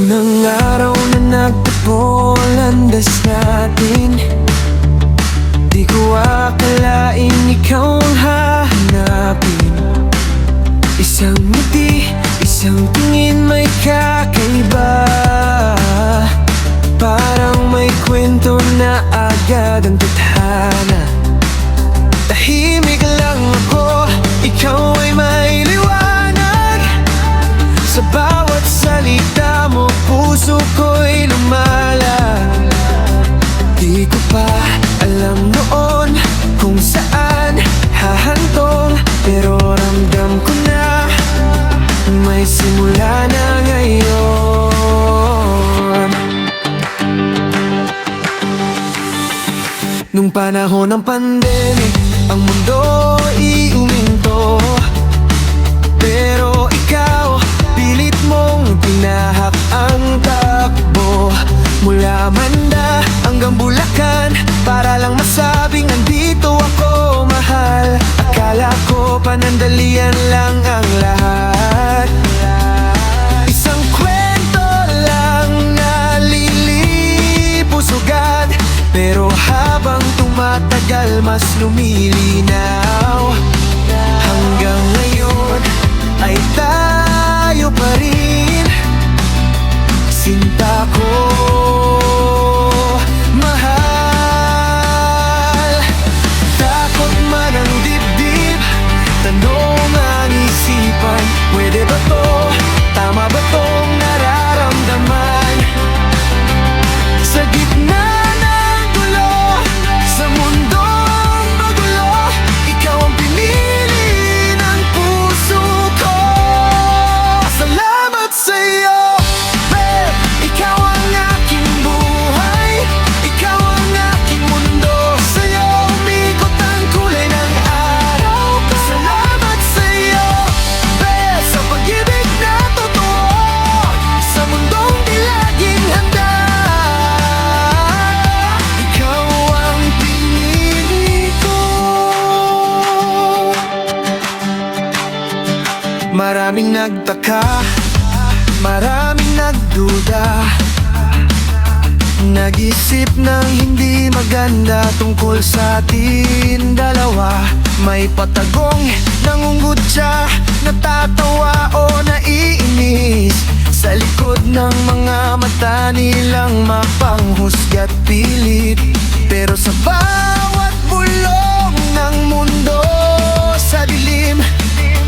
Unang araw na nagtagpo ang landas natin, di ko akalain ikaw ang hahanapin. Isang ngiti, isang tingin may kakaiba, parang may kwento na agad ang tadhana. Tahimik lang ako, ikaw ay may liwanag. Sa bawat salita mo, puso ko'y lumalag. Di ko pa alam noon kung saan hahantong, pero ramdam ko na may simula na ngayon. Nung panahon ng pandemic, ang mundo iuminto, pero ikaw, pilit mong tinahak ang takbo. Mula Manda hanggang Bulacan, para lang masabing andito ako, mahal. Akala ko panandalian lang ang lahat, isang kwento lang na lilipos agad. Pero habang tumatagal, mas lumilinaw. Hanggang ngayon ay tayo pa rin, sinta ko, mahal. Takot man ang dibdib, tanong ang isipan, pwede ba to? Tama ba tong nararamdaman? Sa gitna ng gulo, sa mundong magulo, ikaw ang pinili ng puso ko. Salamat sa'yo, babe. Ikaw ang aking buhay, ikaw ang aking mundo. Sa'yo umikot ang kulay ng araw ko. Salamat sa'yo, babe, sa pag-ibig na totoo, sa mundong di laging handa. Ikaw ang pinili ko. Maraming nagtaka, maraming nagduda, nag-isip ng hindi maganda tungkol sa atin dalawa. May patagong nangungutya, natatawa o naiinis, sa likod ng mga mata nilang mapanghusga't pilit. Pero sa bawat bulong ng mundo, sa dilim,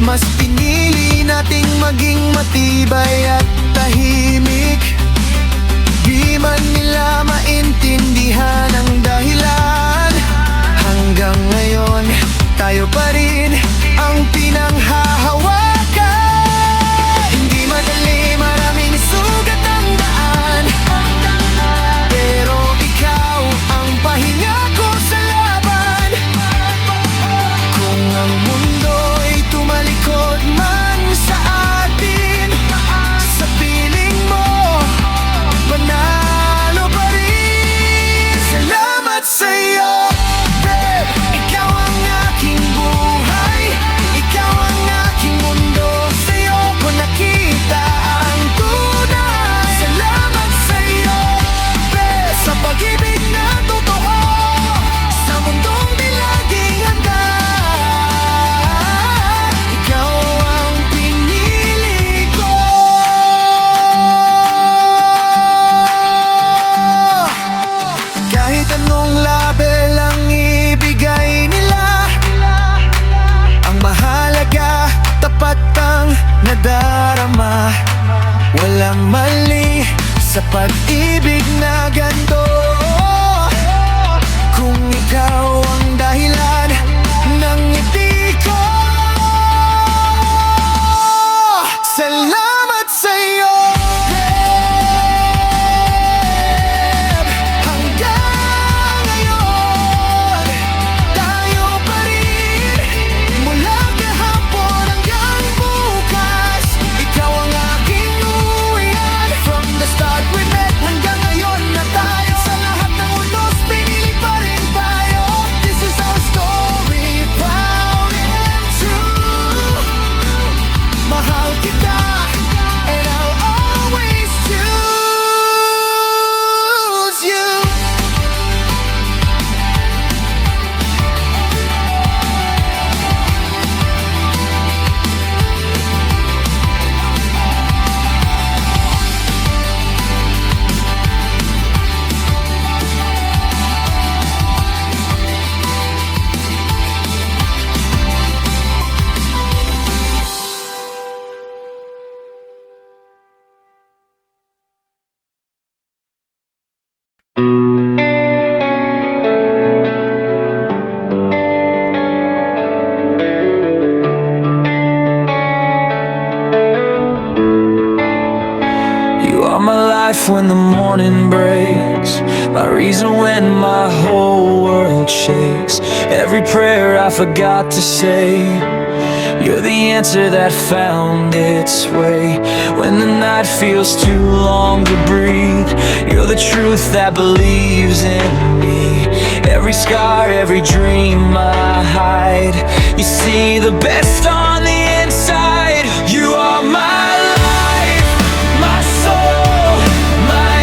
mas pinili nating maging matibay at tahimik. Di man nila maintindihan ang dahilan, hanggang ngayon tayo pa rin ang pinanghahawakan. Hindi madali, maraming sugat ang daan, pero ikaw ang pahinga ko sa laban. Kung ang mundo'y tumalikod man sa atin, sa piling mo, panalo pa rin. Salamat sa'yo, babe. Ikaw ang aking buhay, ikaw ang aking mundo. Sa'yo ko nakita ang tunay. Salamat sa'yo, babe, sa pag-ibig na totoo, sa mundong di laging handa. Ikaw ang pinili ko. Kahit anong label ang ibigay nila, ang mahalaga, tapat ang nadarama. Walang mali sa pag-ibig na ganito, kung ikaw ang dahilan ng ngiti ko. Salamat sa'yo, babe. Hanggang ngayon, tayo pa rin. Mula kahapon hanggang bukas, ikaw ang aking uwian. From the start we met, hanggang ngayon na tayo. life when the morning breaks, my reason when my whole world shakes. Every prayer I forgot to say, you're the answer that found its way. When the night feels too long to breathe, you're the truth that believes in me. Every scar, every dream I hide, you see the best on the inside. You are my life, my soul, my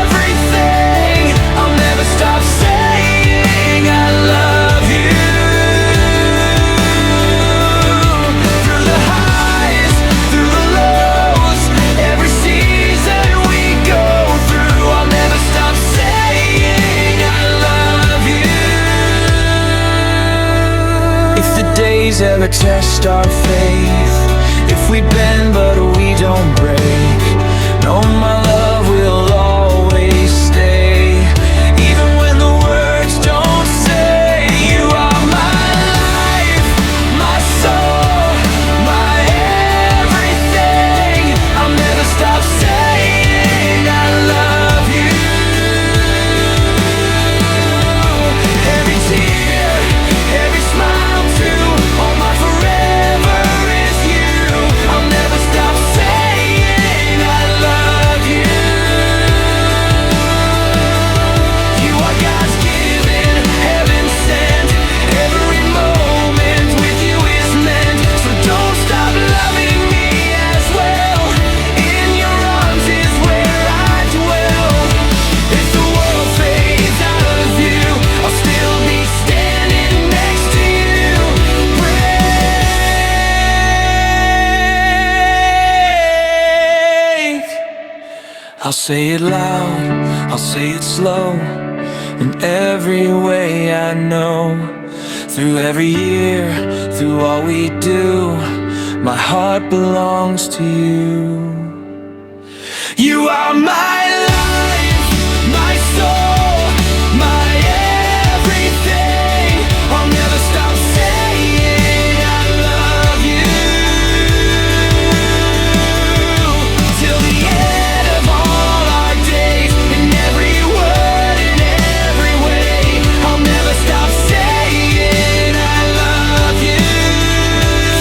everything. I'll never stop saying I love you. Through the highs, through the lows, every season we go through, I'll never stop saying I love you. If the days ever test our faith, if we bend but we don't break, no, my love will always stay. Even when the words don't say, you are my life, my soul, my everything. I'll never stop saying I love you. Every tear, every smile too, all my forever is you. I'll never stop saying I love you. You are God's given, heaven sent. Every moment with you is meant. So don't stop loving me as well. In your arms is where I dwell. If the world fades out of view, I'll still be standing next to you. Brave. I'll say it loud, I'll say it slow, in every way I know. Through every year, through all we do, my heart belongs to you. You are my life, my soul, my everything. I'll never stop saying I love you. Till the end of all our days, in every word, in every way, I'll never stop saying I love you.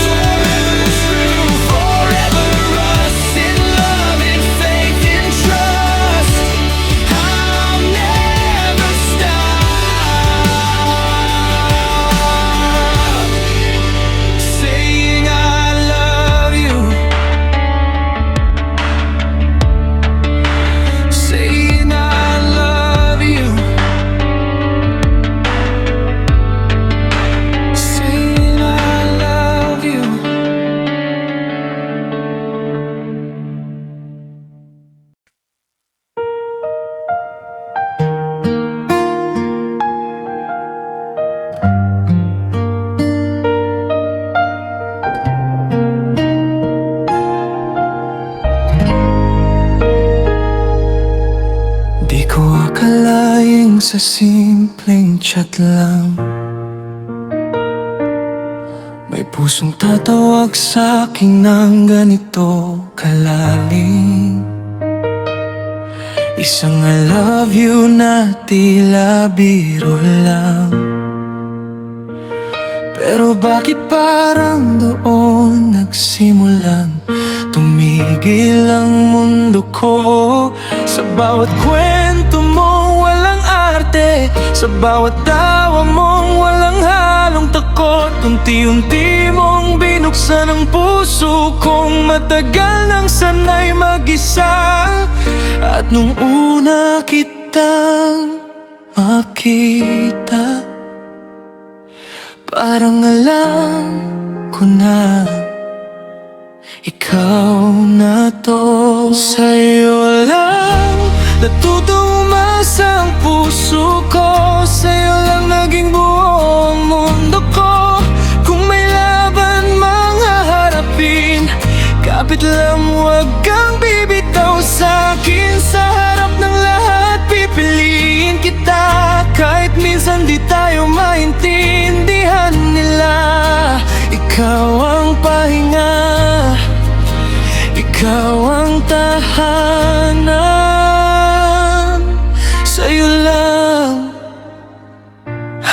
Forever true, forever us, in love, in faith, in trust. I'll never stop saying I love you. Saying I love you. Saying I love you. Di ko akalaing sa simpleng chat lang may pusong tatawag sa'kin ng ganito kalalim. Isang I love you na tila biro lang, pero bakit parang doon nagsimulan tumigil ang mundo ko. Sa bawat kwento mo walang arte, sa bawat tawa mong walang halong takot. Unti-unti mong binuksan ang puso kong matagal nang sanay mag-isa. At nung una kitang makita, parang alam ko na ikaw na to. Sa'yo lang natuto umasa ang puso ko, sa'yo lang naging buo ang mundo ko. Kung may laban mang haharapin, kapit lang huwag kang bibitaw sa'kin. Sa harap ng lahat pipiliin kita, kahit minsan di tayo maintindihan nila. Ikaw ang pahinga, ikaw ang tahanan.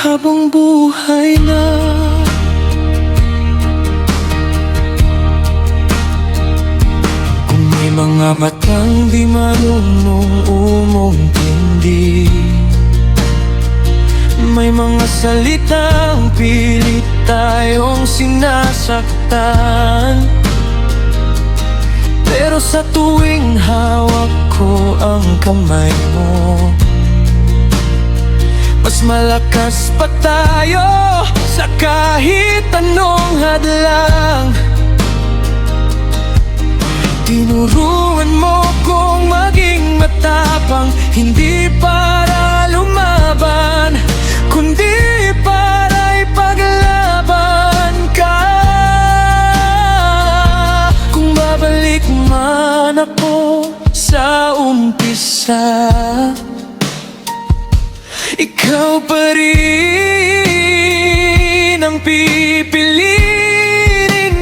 habang buhay na. Kung may mga matang di marunong umintindi, may mga salitang pilit tayong sinasaktan. Pero sa tuwing hawak ko ang kamay mo, mas malakas pa tayo sa kahit anong hadlang. Tinuruan mo kong maging matapang, hindi para lumaban, kundi para ipaglaban ka. Kung babalik man ako sa umpisa, ikaw pa rin ang pipiliin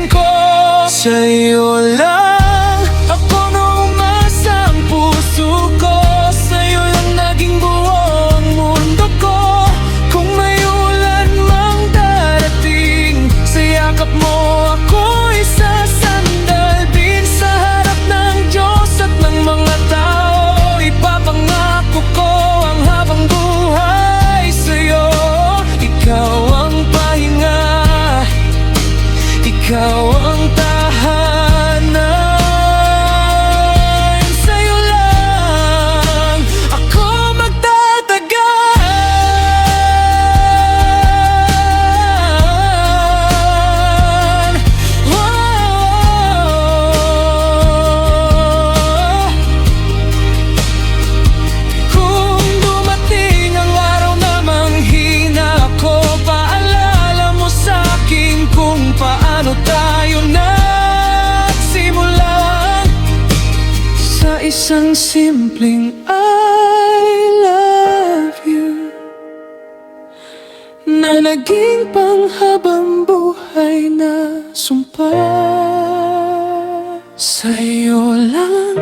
ko. Sa'yo lang ako umasa ang puso ko, sa'yo lang naging buo ang mundo ko. Kung may ulan mang darating, sa yakap mo ako'y sasandal din. Sa harap ng Diyos at ng mga tao, ipapangako ko ang habang buhay sa'yo. Ikaw ang pahinga, ikaw ang tahanan. Sa'yo lang ako magtatagan. Kung dumating ang araw na manghina ako, paalala mo sa'kin kung paano tayo nagsimulan. Sa isang simpleng I love you na naging panghabang buhay na sumpa. Sa'yo lang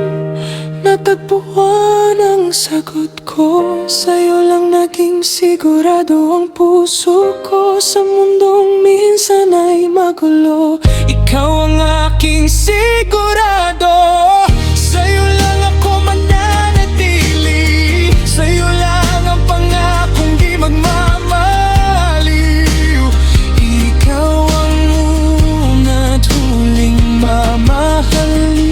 natagpuan ang sagot ko, sa'yo lang naging sigurado ang puso ko. Sa mundong minsan ay magulo, ikaw ang aking sigurado. Sa'yo lang ako mananatili, sa'yo lang ang pangakong di magmamaliw. Ikaw ang una at huling mamahalin.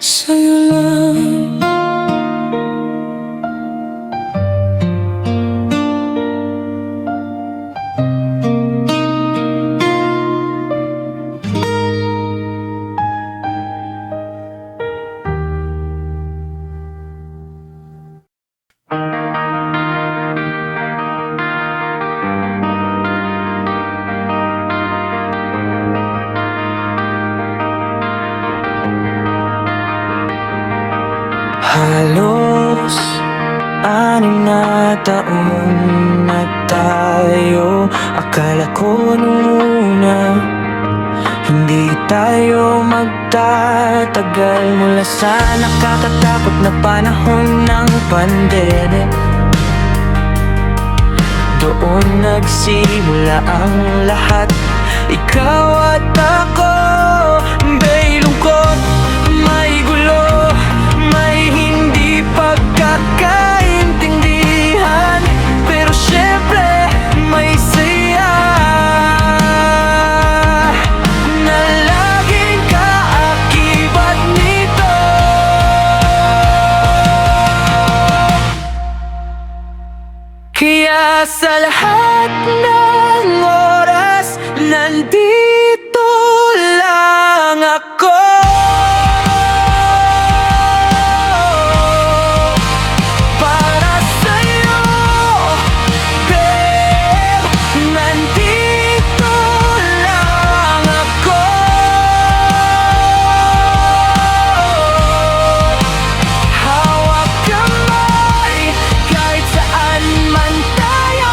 Sa'yo lang. Halos 6 na taon na tayo. Akala ko nung una hindi tayo magtatagal. Mula sa nakakatakot na panahon ng pandemic, doon nagsimula ang lahat. Ikaw at ako, may lungkot, may gulo, may hindi pagkakaintindihan, pero syempre may saya na laging kaakibat nito. Kaya sa lahat ng oras, nandito lang ako. Para sa'yo, babe, nandito lang ako. Hawak kamay kahit saan man tayo.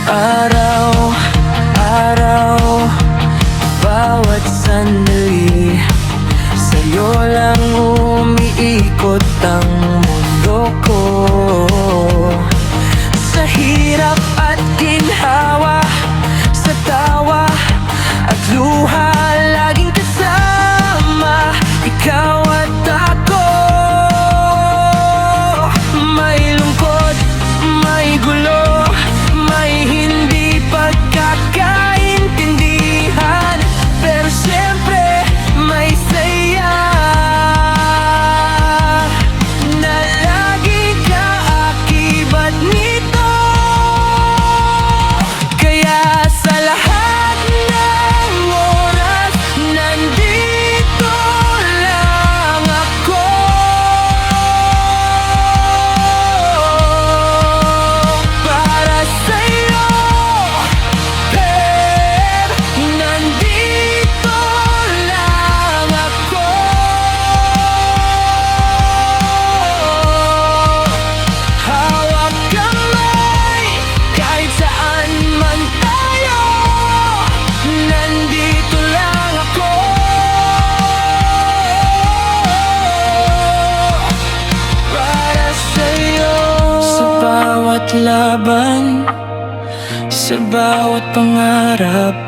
Araw-araw, bawat sandali, sa'yo lang umiikot ang mundo ko. Sa hirap at ginhawa, sa tawa at luha, laging kasama, ikaw at ako. May lungkot, may gulo, may hindi pagkakaintindihan, pero siyempre may saya na lagi ka akibat nito. Kaya sa lahat ng oras, nandito lang ako. Para sa'yo, babe, nandito lang ako. Hawak kamay, kahit saan man tayo, nandito lang ako. Para sa'yo. Sa bawat laban, sa bawat pangarap,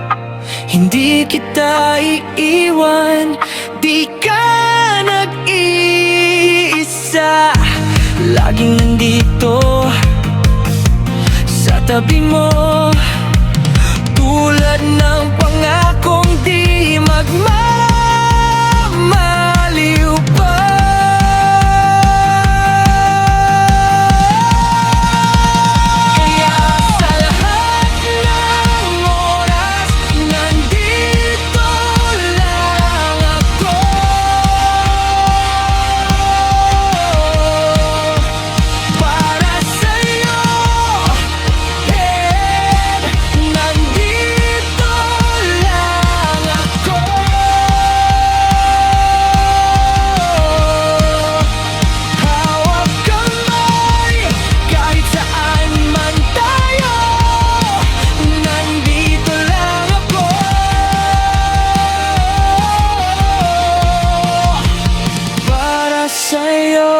hindi kita iiwan, di ka nag-iisa. Laging nandito sa tabi mo, tulad ng pangakong di magmamaliw pa. Kaya sa lahat ng oras, nandito lang ako. Para sa'yo, babe, nandito lang ako. Hawak kamay, kahit saan man tayo, nandito lang ako. Para sa'yo.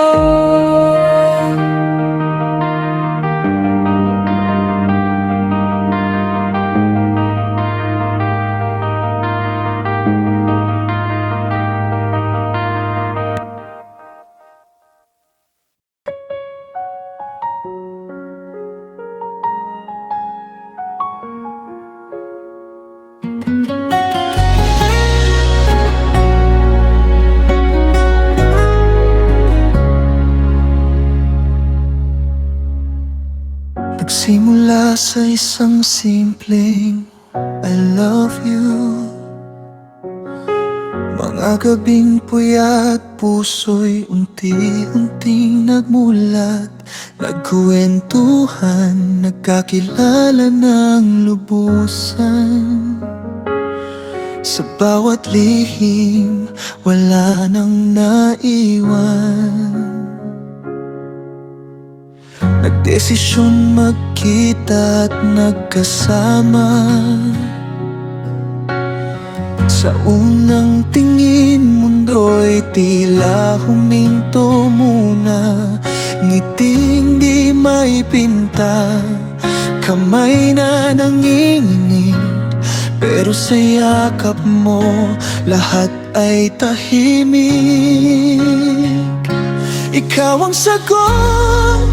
Nagsimula sa isang simpleng I love you. Mga gabing puyat, puso'y unti-unting nagmulat, nagkwentuhan, nagkakilala ng lubusan. Sa bawat lihim, wala nang naiwan. Nagdesisyon magkita at nagkasama. Sa unang tingin, mundo'y tila huminto muna. Ngiting di may pinta, kamay na nanginginig, pero sa yakap mo, lahat ay tahimik. Ikaw ang sagot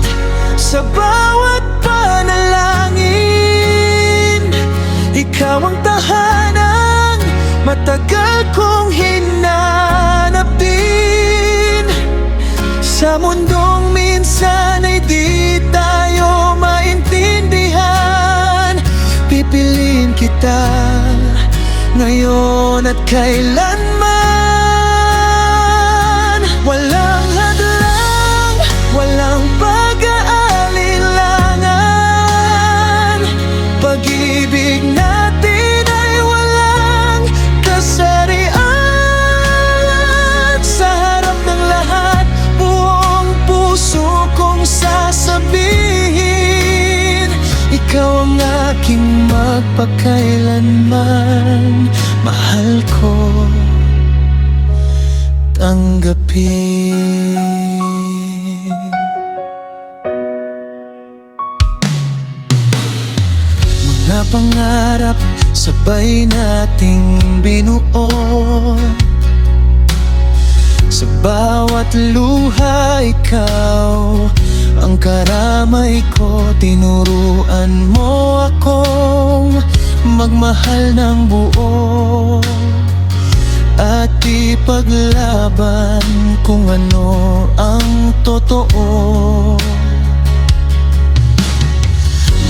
sa bawat panalangin. Ikaw ang tahanang matagal kong hinanap din. Sa mundong minsan ay di tayo maintindihan, pipiliin kita ngayon at kailanman. Walang hadlang, walang pag-aalilangan. Pag-ibig natin ay walang kasarian. Sa harap ng lahat, buong puso kong sasabihin, ikaw ang magpakailanman. Mahal ko, tanggapin. Mga pangarap sabay nating binuo. Sa bawat luha ikaw ang karamay ko. Tinuruan mo akong magmahal ng buo at ipaglaban kung ano ang totoo.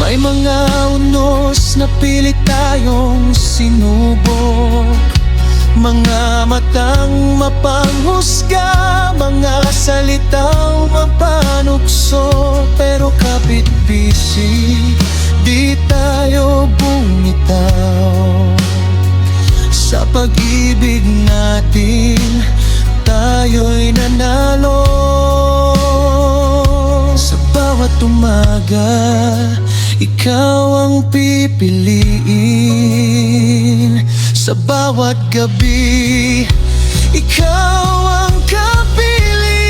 May mga unos na pilit tayong sinubok, mga matang mapanghusga, mga salitang mapanukso. Pero kapit bisig, di tayo bumitaw. Sa pag-ibig natin, tayo'y nanalo. Sa bawat umaga, ikaw ang pipiliin. Sa bawat gabi, ikaw ang kapiling.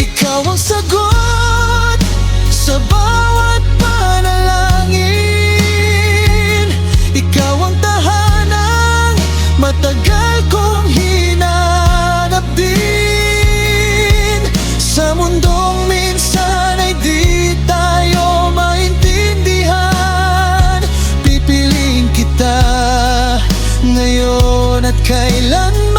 Ikaw ang sagot sa bawat panalangin. Ikaw ang tahanang matagal kong hinanap din. Sa mundong minsan ay di tayo maintindihan, pipiliin kita ngayon at kailanman.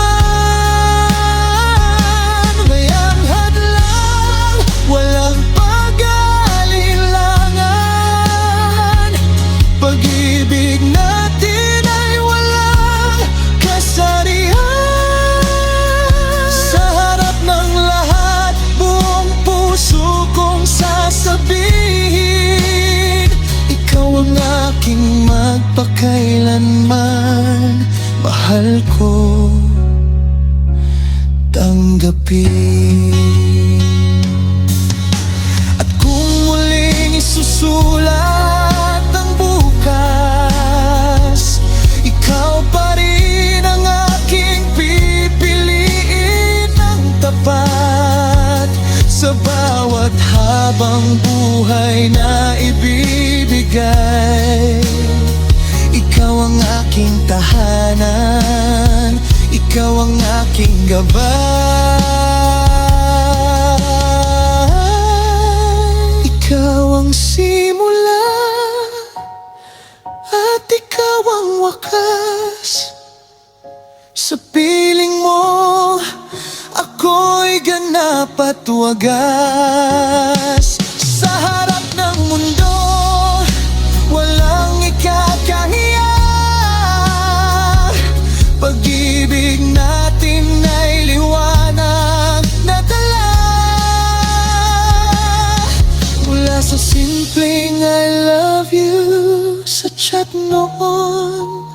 Mayang hadlang, walang pag-alinlangan. Pag-ibig natin ay walang kasarian. Sa harap ng lahat, buong puso kong sasabihin, ikaw ang aking magpakailanman. Mahal ko, tanggapin. At kung muling isusulat ang bukas, ikaw pa rin ang aking pipiliin ng tapat. Sa bawat habang buhay na ibibigay, ikaw ang aking tahanan, ikaw ang aking gabay. Ikaw ang simula at ikaw ang wakas. Sa piling mo, ako'y ganap at wagas. Sa harap ng mundo, walang ikakahiya. Pag-ibig natin ay liwanag na dala. Mula sa simpleng I love you sa chat noon,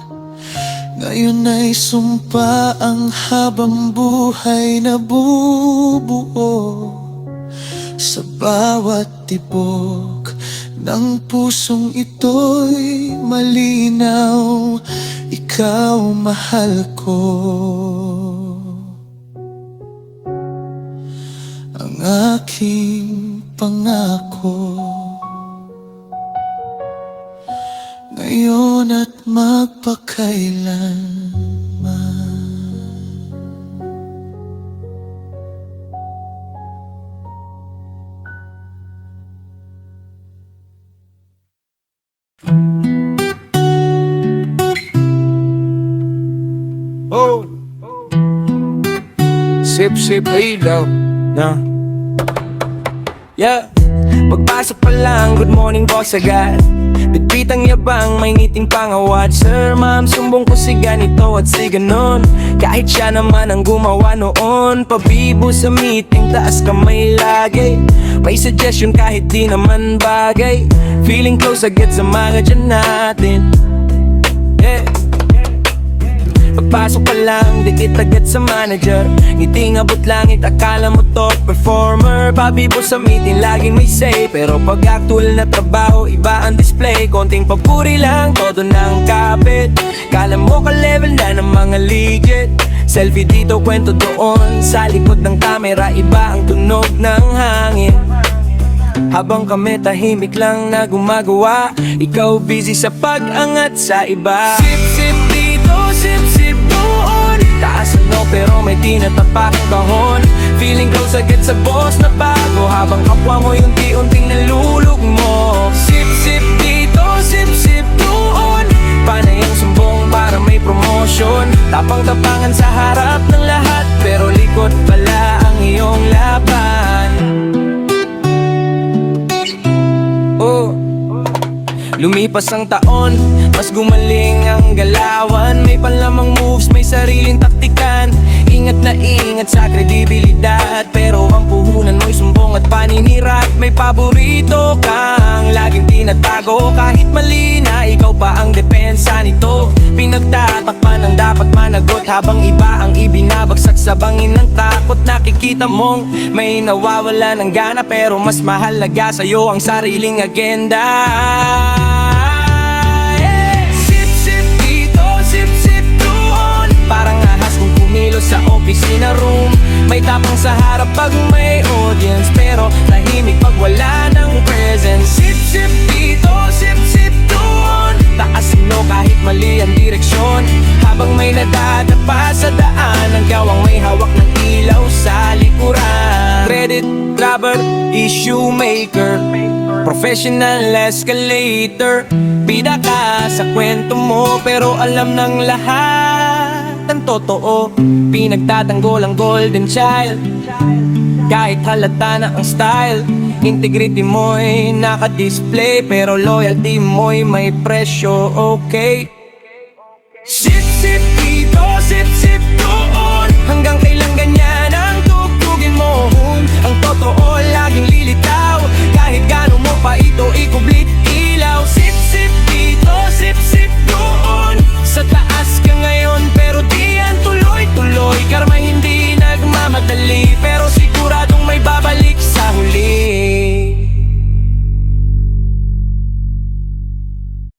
ngayon ay sumpa ang habang buhay na bubuo. Sa bawat tibok ng pusong ito'y malinaw, ikaw mahal ko. Ang aking pangako, ngayon at magpakailanman. Oh, sip sip ilaw na. Yeah, pagpasok pa lang, good morning boss agad. Bitbitang yabang, may ngiting pangawad. Sir, ma'am, sumbong ko si ganito at si ganon. Kahit siya naman ang gumawa noon. Pabibo sa meeting, taas kamay lagi. May suggestion kahit di naman bagay. Feeling close agad sa mga dyan natin. Yeah. Pagpasok pa lang, dikit agad sa manager. Ngiting abot langit, akala mo top performer. Pabibo sa meeting, laging may say. Pero pag actual na trabaho, iba ang display. Konting papuri lang, todo ng kapit. Kala mo ka-level na ng mga legit. Selfie dito, kwento doon. Sa likod ng camera, iba ang tunog ng hangin. Habang kami tahimik lang na gumagawa, ikaw busy sa pag-angat sa iba. Sip-sip dito, sip-sip doon. Taas ano pero may tinatapakang kahon. Feeling close agad sa boss na bago, habang kapwa mo yung unting nalulog mo. Sip-sip dito, sip-sip doon. Panay ang sumbong para may promotion. Tapang-tapangan sa harap ng lahat, pero likod pala ang iyong laban. Lumipas ang taon, mas gumaling ang galawan. May panlamang moves, may sariling taktikan. Ingat na ingat sa kredibilidad, pero ang puhunan mo'y sumbong at paninira. At may paborito kang laging tinatago. Kahit mali na, ikaw pa ang depensa nito. Pinagtatakpan ang dapat managot, habang iba ang ibinabagsak sa bangin ng takot. Nakikita mong may nawawala ng gana, pero mas mahalaga sa'yo ang sariling agenda. Parang ahas kung kumilos sa opisina room. May tapang sa harap pag may audience, pero tahimik pag wala ng presence. Sip-sip dito, sip-sip doon. Taas mo kahit mali ang direksyon. Habang may nadadapa sa daan, ang gawang may hawak ng ilaw sa likuran. Credit grabber, issue maker, professional escalator. Bida ka sa kwento mo, pero alam ng lahat ang totoo. Pinagtatanggol ang golden child, kahit halata na ang style. Integrity mo'y naka-display, pero loyalty mo'y may presyo, okay?